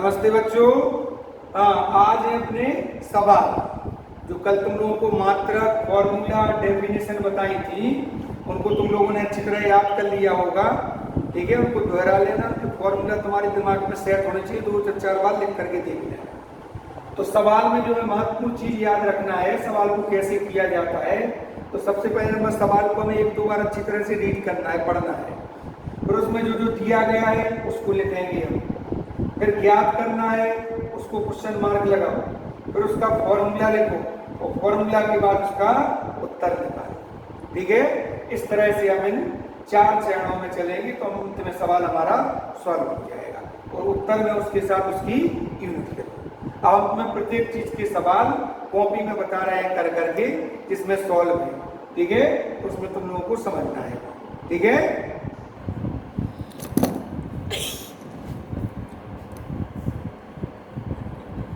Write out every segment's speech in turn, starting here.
नमस्ते बच्चों। आज है अपने सवाल। जो कल तुम लोगों को मात्रक, फॉर्मूला, डेफिनेशन बताई थी, उनको तुम लोगों ने अच्छी तरह याद कर लिया होगा। ठीक है, उनको दोहरा लेना। तो फॉर्मूला तुम्हारे दिमाग में सेट होने चाहिए, 2 से 4 बार लिख करके देख लेना। तो सवाल में जो है महत्वपूर्ण चीज याद रखना है, सवाल को कैसे किया जाता है। तो सबसे पहले नंबर, सवाल को हमें 1-2 बार अच्छी तरह से रीड करना है, पढ़ना है। फिर उसमें जो जो दिया गया है उसको लिखेंगे हम। फिर ज्ञात करना है, उसको क्वेश्चन मार्क लगाओ। फिर उसका फॉर्मूला लिखो और फॉर्मूला के बाद उसका उत्तर निकालो। ठीक है, इस तरह से हम इन 4 चरणों में चलेंगे तो अंत में सवाल हमारा सॉल्व हो जाएगा और उत्तर में उसके साथ उसकी यूनिट लिखो। अब अंत में प्रत्येक चीज के सवाल कॉपी में बता रहे हैं कर करके, जिसमें सॉल्व है। ठीक है, उसमें तुम लोगों को समझना है। ठीक है,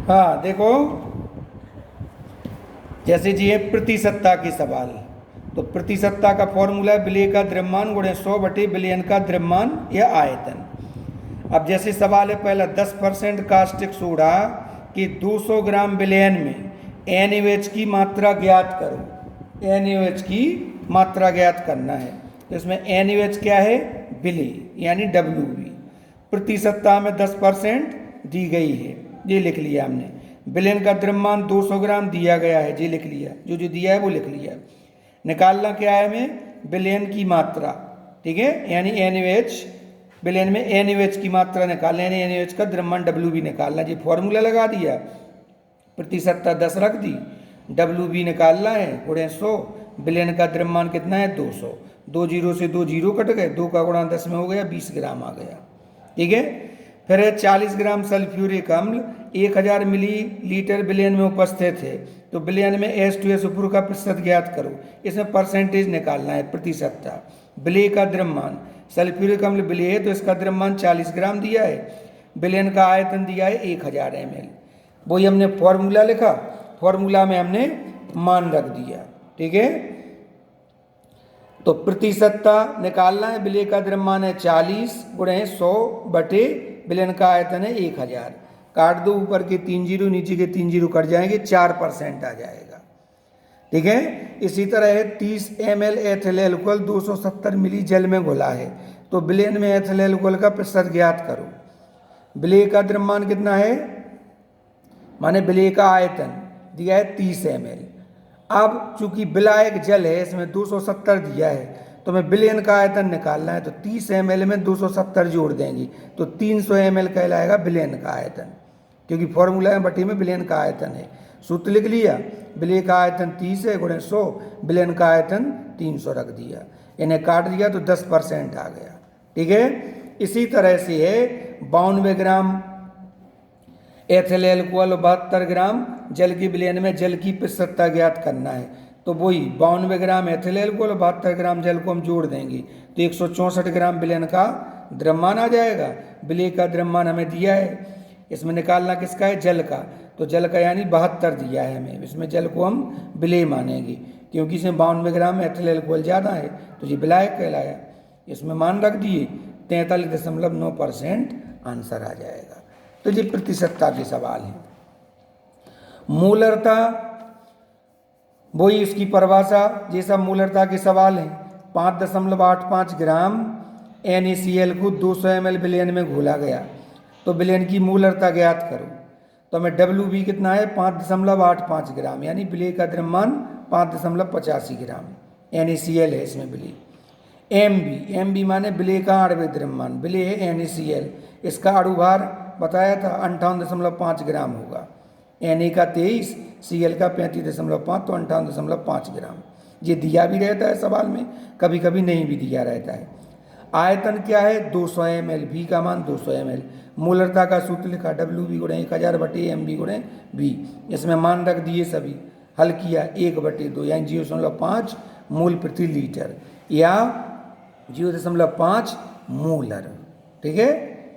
हाँ देखो, जैसे जी है प्रतिशतता की सवाल। तो प्रतिशतता का फॉर्मूला है विलेय का द्रव्यमान गुणे 100 बटे विलयन का द्रव्यमान या आयतन। अब जैसे सवाल है पहला, 10% कास्टिक सोडा कि 200 ग्राम विलयन में NaOH की मात्रा ज्ञात करो। NaOH की मात्रा ज्ञात करना है। तो इसमें NaOH क्या है? विलेय यानी Wb। प्रतिशतता में 10% दी गई है, ये लिख लिया हमने। विलयन का द्रव्यमान 200 ग्राम दिया गया है, ये लिख लिया। जो जो दिया है वो लिख लिया। निकालना क्या है हमें? विलयन की मात्रा। ठीक है, यानी NaOH, विलयन में NaOH की मात्रा निकालना, यानी NaOH का द्रव्यमान Wb निकालना। जी फॉर्मूला लगा दिया, प्रतिशतता 10 रख दी, Wb निकालना है गुणे 100। विलयन का द्रव्यमान कितना है? 200। 2 जीरो से 2 जीरो कट गए, 2 का गुणा 10 में हो गया, 20 ग्राम आ गया। ठीक है, फिर 40 ग्राम सल्फ्यूरिक अम्ल 1000 मिलीलीटर विलयन में उपस्थित है। तो विलयन में H2SO4 का प्रतिशत ज्ञात करो। इसमें परसेंटेज निकालना है, प्रतिशतता। विलेय का द्रव्यमान, सल्फ्यूरिक अम्ल विलेय है तो इसका द्रव्यमान 40 ग्राम दिया है। विलयन का आयतन दिया है 1000 ml। वही हमने फॉर्मूला लिखा, फॉर्मूला में हमने मान रख दिया। ठीक है, तो प्रतिशतता निकालना है, विलेय का द्रव्यमान है 40 गुणे 100 बटे विलयन का आयतन है 1000। काट दो, ऊपर के 3 जीरो नीचे के 3 जीरो कट जाएंगे, 4% आ जाएगा। ठीक है, इसी तरह 30 ml एथिल एल्कोहल 270 मिली जल में घुला है। तो विलयन में एथिल एल्कोहल का प्रतिशत ज्ञात करो। विलेय का द्रव्यमान कितना है, माने विलेय का आयतन दिया है 30 ml। अब चूंकि विलायक जल है, इसमें 270 दिया है, तो हमें विलयन का आयतन निकालना है। तो 30 ml में 270 जोड़ देंगे तो 300 ml कहलाएगा विलयन का आयतन, क्योंकि फॉर्मूला में बटी में विलयन का आयतन है। सूत्र लिख लिया, विलेय का आयतन 30 है गुणे 100, विलयन का आयतन 300 रख दिया। इन्हें काट दिया तो 10% आ गया। ठीक है, इसी तरह से है 92 ग्राम एथिल एल्कोहल 72 ग्राम जल की विलयन में जल की प्रतिशतता ज्ञात करना है। तो वही 92 ग्राम एथिल एल्कोहल 72 ग्राम जल को हम जोड़ देंगे तो 164 ग्राम विलयन का द्रव्यमान आ जाएगा। विलेय का द्रव्यमान हमें दिया है, इसमें निकालना किसका है? जल का। तो जल का यानी 72 दिया है हमें, इसमें जल को हम विलेय मानेंगे क्योंकि इसमें 92 ग्राम एथिल एल्कोहल ज़्यादा है, तो ये विलायक कहलाया। इसमें मान रख दिए, 43.9% आंसर आ जाएगा। तो ये प्रतिशतता के सवाल हैं। मूलरता, वही इसकी परिभाषा, ये सब मूलरता के सवाल हैं। 5.85 ग्राम NaCl को 200 ml विलयन में घोला गया, तो विलयन की मूलरता ज्ञात करो। तो हमें Wb कितना है? 5.85 ग्राम, यानी विलेय का द्रव्यमान 5.85 ग्राम NaCl है इसमें विलेय। Mb माने विलेय का आणविक द्रव्यमान, विलेय है NaCl, इसका अणुभार बताया था 58.5 ग्राम होगा। Na का 23, Cl का 35.5, तो 58.5 ग्राम। ये दिया भी रहता है सवाल में, कभी कभी नहीं भी दिया रहता है। आयतन क्या है? 200 ml, V का मान 200 ml। मूलरता का सूत्र लिखा, Wb गुणे 1000 बटे Mb गुणे V। इसमें मान रख दिए सभी, हल किया 1/2 यानी 0.5 मूल प्रति लीटर या 0.5 मूलर। ठीक है,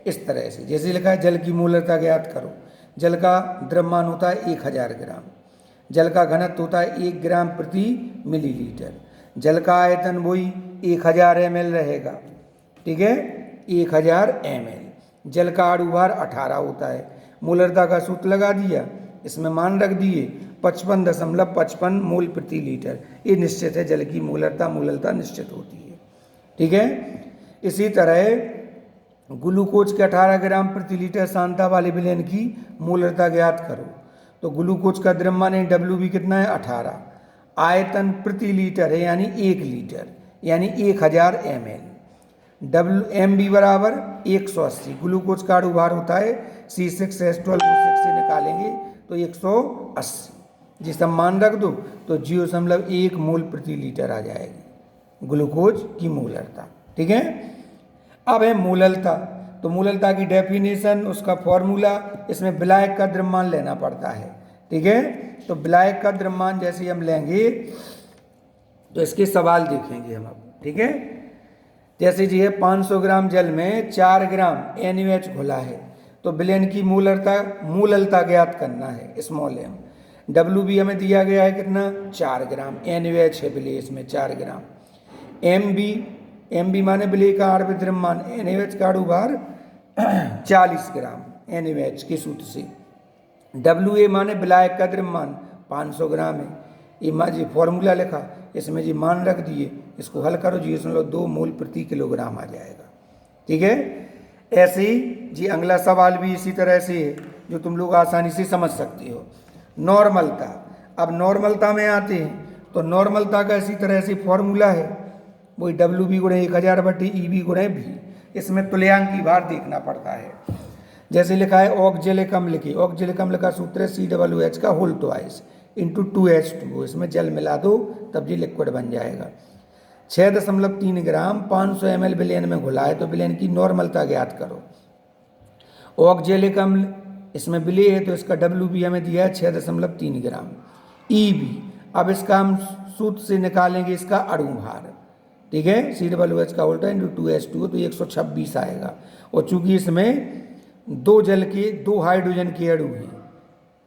इस तरह से जैसे लिखा है जल की मूलरता ज्ञात करो। जल का द्रव्यमान होता है 1000 ग्राम, जल का घनत्व होता है 1 ग्राम प्रति मिलीलीटर, जल का आयतन वही 1000 ml रहेगा। ठीक है, 1000 ml। जल का अणुभार 18 होता है, मूलरता का सूत्र लगा दिया, इसमें मान रख दिए 55.55 मोल प्रति लीटर। ये निश्चित है, जल की मूलरता निश्चित होती है। ठीक है। इसी तरह ग्लूकोज के 18 ग्राम प्रति लीटर सांद्रता वाले विलयन की मूलरता ज्ञात करो। तो ग्लूकोज का द्रव्यमान है WB कितना है 18, आयतन प्रति लीटर है यानी 1 लीटर यानी 1000 ml, MB बराबर 180। ग्लूकोज का अणुभार होता है C6H12O6 से निकालेंगे तो 180, जी सब मान रख दो तो 0.1 मोल प्रति लीटर आ जाएगी ग्लूकोज की मूलरता। ठीक है। अब है मूललता। तो मूललता की डेफिनेशन, उसका फॉर्मूला, इसमें विलायक का द्रव्यमान लेना पड़ता है। ठीक है। तो विलायक का द्रव्यमान जैसे हम लेंगे तो इसके सवाल देखेंगे हम अब। ठीक है। जैसे जी है 500 ग्राम जल में 4 ग्राम NaOH घुला है, तो विलयन की मूललता ज्ञात करना है स्मॉल m। WB हमें दिया गया है कितना 4 ग्राम, NaOH है विलय इसमें 4 ग्राम। MB माने विलय का आणविक द्रव्यमान, NaOH का अणुभार 40 ग्राम NaOH के सूत्र से। WA माने विलायक का द्रव्यमान 500 ग्राम है। ये फॉर्मूला लिखा, इसमें जी मान रख दिए, इसको हल करो 0.2 मोल प्रति किलोग्राम आ जाएगा। ठीक है। ऐसे ही जी अगला सवाल भी इसी तरह से है जो तुम लोग आसानी से समझ सकते हो। नॉर्मलता। अब नॉर्मलता में आते हैं तो नॉर्मलता का इसी तरह से फॉर्मूला है, वही WB गुणे 1000/EB गुणे V। इसमें तुल्यांकी भार देखना पड़ता है। जैसे लिखा है ऑक्जेलिक अम्ल की, ऑक्जेलिक अम्ल का सूत्र है COOH का होल ट्वाइस इंटू 2H2O। इसमें जल मिला दो तब ये लिक्विड बन जाएगा। 6.3 ग्राम 500 ml विलयन में घुला है, तो विलयन की नॉर्मलता ज्ञात करो। ऑक्जेलिक अम्ल इसमें विलय है तो इसका WB हमें दिया है 6.3 ग्राम। EB, अब इसका हम सूत्र से निकालेंगे इसका अणुभार। ठीक है। COOH का उल्टा इंटू 2H2O तो 126 आएगा। और चूंकि इसमें दो हाइड्रोजन के अणु हैं,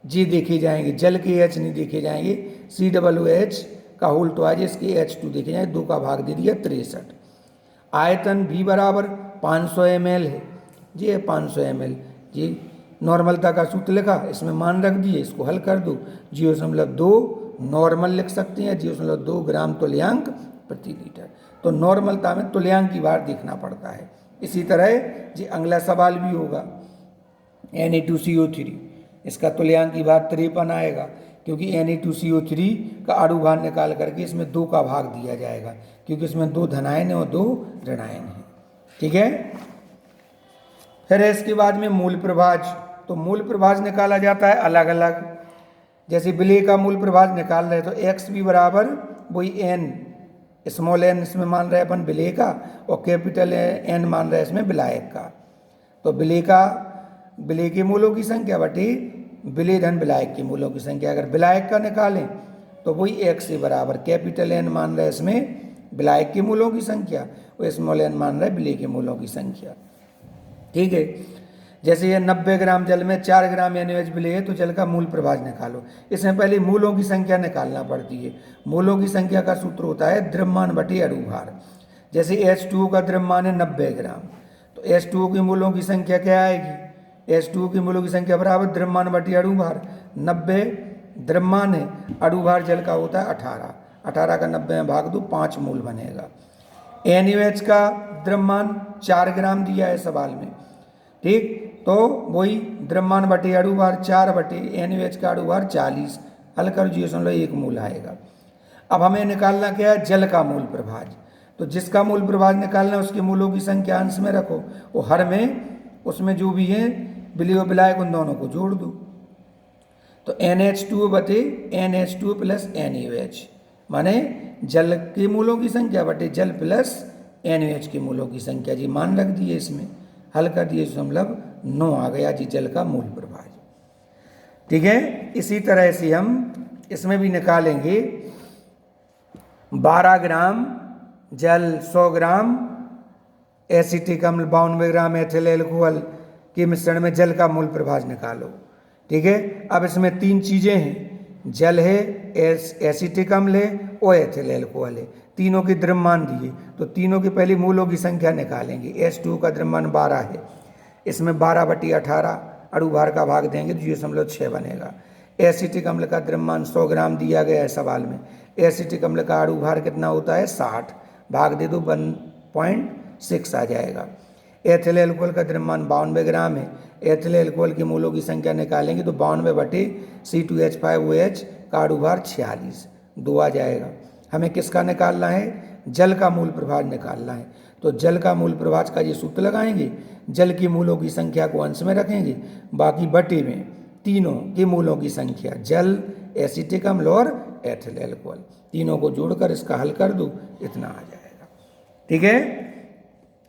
जी देखे जाएंगे, जल के H नहीं देखे जाएंगे, COOH का होल ट्वाइस इसके H2 देखे जाएंगे, 2 का भाग दे दिया 63। आयतन V बराबर 500 ml है, जी है 500 ml। जी नॉर्मलता का सूत्र लिखा, इसमें मान रख दिए, इसको हल कर दो 0.2 नॉर्मल लिख सकते हैं, 0.2 ग्राम तुल्यांक प्रति लीटर। तो नॉर्मलता में तुल्यांक की भार देखना पड़ता है। इसी तरह जी अगला सवाल भी होगा Na2CO3, इसका तुल्यांक की भार 53 आएगा, क्योंकि Na2CO3 का अणुभार निकाल करके इसमें 2 का भाग दिया जाएगा, क्योंकि इसमें 2 धनायन है और 2 ऋणायन है। ठीक है। फिर इसके बाद में मूल प्रभाज। तो मूल प्रभाज निकाला जाता है अलग अलग। जैसे विलय का मूल प्रभाज निकाल रहे तो XB बराबर वही N, स्मॉल n इसमें मान रहे अपन विलय का, और कैपिटल N मान रहे इसमें विलायक का। तो विलय के मूलों की संख्या बटे विलय धन विलायक के मूलों की संख्या। अगर विलायक का निकालें तो वही XA बराबर कैपिटल N मान रहे इसमें विलायक के मूलों की संख्या, और स्मॉल n मान रहे विलय के मूलों की संख्या। ठीक है। जैसे ये 90 ग्राम जल में 4 ग्राम NaOH विलय है, तो जल का मूल प्रभाज निकालो। इसमें पहले मूलों की संख्या निकालना पड़ती है। मूलों की संख्या का सूत्र होता है द्रव्यमान बटे अणुभार। जैसे H2O का द्रव्यमान है 90 ग्राम, तो H2O की मूलों की संख्या क्या आएगी, H2O की मूलों की संख्या बराबर द्रव्यमान बटे अणुभार। 90 द्रव्यमान है, अणुभार जल का होता है 18, 18 का 90 में भाग दो 5 मूल बनेगा। NaOH का द्रव्यमान 4 ग्राम दिया है सवाल में। ठीक, तो वही द्रव्यमान बटे अणुभार 4 बटे NaOH का अणुभार 40, हल कर 0.1 मूल आएगा। अब हमें निकालना क्या है, जल का मूल प्रभाज। तो जिसका मूल प्रभाज निकालना है उसके मूलों की संख्या अंश में रखो, वो हर में उसमें जो भी है विलय और विलायक उन दोनों को जोड़ दो। तो NH2 बटे NH2 प्लस NaOH माने जल के मूलों की संख्या बटे जल प्लस NaOH के मूलों की संख्या। जी मान रख दिए, इसमें हल कर दिए 9 आ गया जी जल का मूल प्रभाज। ठीक है। इसी तरह से हम इसमें भी निकालेंगे 12 ग्राम जल 100 ग्राम एसिटिक अम्ल 92 ग्राम एथिल एल्कोहल के मिश्रण में जल का मूल प्रभाज निकालो। ठीक है। अब इसमें 3 चीजें हैं, जल है, एसिटिक अम्ल है और एथिल एल्कोहल है। तीनों के द्रव्यमान दिए, तो तीनों के पहले मूलों की संख्या निकालेंगे। H2O का द्रव्यमान 12 है, इसमें 12 बटी 18 अणु भार का भाग देंगे तो 0.6 बनेगा। एसिटिक अम्ल का द्रव्यमान 100 ग्राम दिया गया है सवाल में। एसिटिक अम्ल का अणु भार कितना होता है 60, भाग दे दो 1.6 आ जाएगा। एथिल एल्कोहल का द्रव्यमान 92 ग्राम है। एथिल एल्कोहल के मूलों की संख्या निकालेंगे तो 92 बटे C2H5OH का अणु भार 46, 2 आ जाएगा। हमें किसका निकालना है, जल का मूल प्रभाज निकालना है। तो जल का मूल प्रभाज का ये सूत्र लगाएंगे, जल के मूलों की संख्या को अंश में रखेंगे, बाकी बटे में तीनों के मूलों की संख्या, जल, एसिटिक अम्ल और एथिल एल्कोहल, तीनों को जोड़कर इसका हल कर दो, इतना आ जाएगा। ठीक है,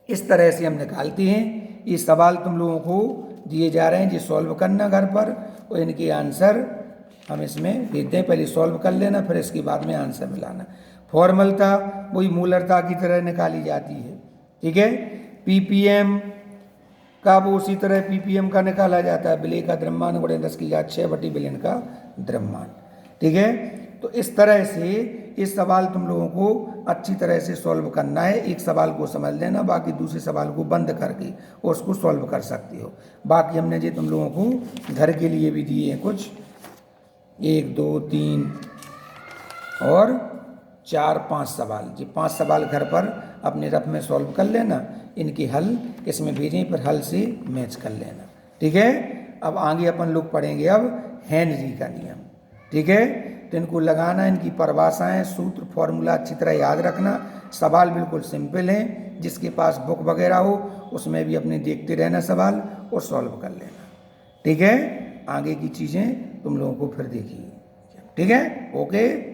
इस तरह से हम निकालते हैं। ये सवाल तुम लोगों को दिए जा रहे हैं, ये सॉल्व करना घर पर, और इनके आंसर हम इसमें भेज दें। पहले सॉल्व कर लेना, फिर इसके बाद में आंसर मिलाना। फॉर्मलता वही मूलरता की तरह निकाली जाती है। ठीक है, पीपीएम का वो उसी तरह पीपीएम का निकाला जाता है, विलेय का द्रव्यमान गुणे 10⁶ बटे बिलियन का द्रव्यमान। ठीक है, तो इस तरह से इस सवाल तुम लोगों को अच्छी तरह से सॉल्व करना है। एक सवाल को समझ लेना, बाकी दूसरे सवाल को बंद करके और उसको सॉल्व कर सकते हो। बाकी हमने जो तुम लोगों को घर के लिए भी दिए हैं कुछ, 1 2 3 और 4 5 सवाल, ये 5 सवाल घर पर अपने रफ में सॉल्व कर लेना। इनके हल इसमें भेजें, पर हल से मैच कर लेना। ठीक है, अब आगे अपन लोग पढ़ेंगे अब हेनरी का नियम। ठीक है, तो इनको लगाना, इनकी परिभाषाएं, सूत्र, फॉर्मूला अच्छी तरह याद रखना। सवाल बिल्कुल सिंपल हैं, जिसके पास बुक वगैरह हो उसमें भी अपने देखते रहना सवाल और सॉल्व कर लेना। ठीक है, आगे की चीज़ें तुम लोगों को फिर देखिए। ठीक है, ओके।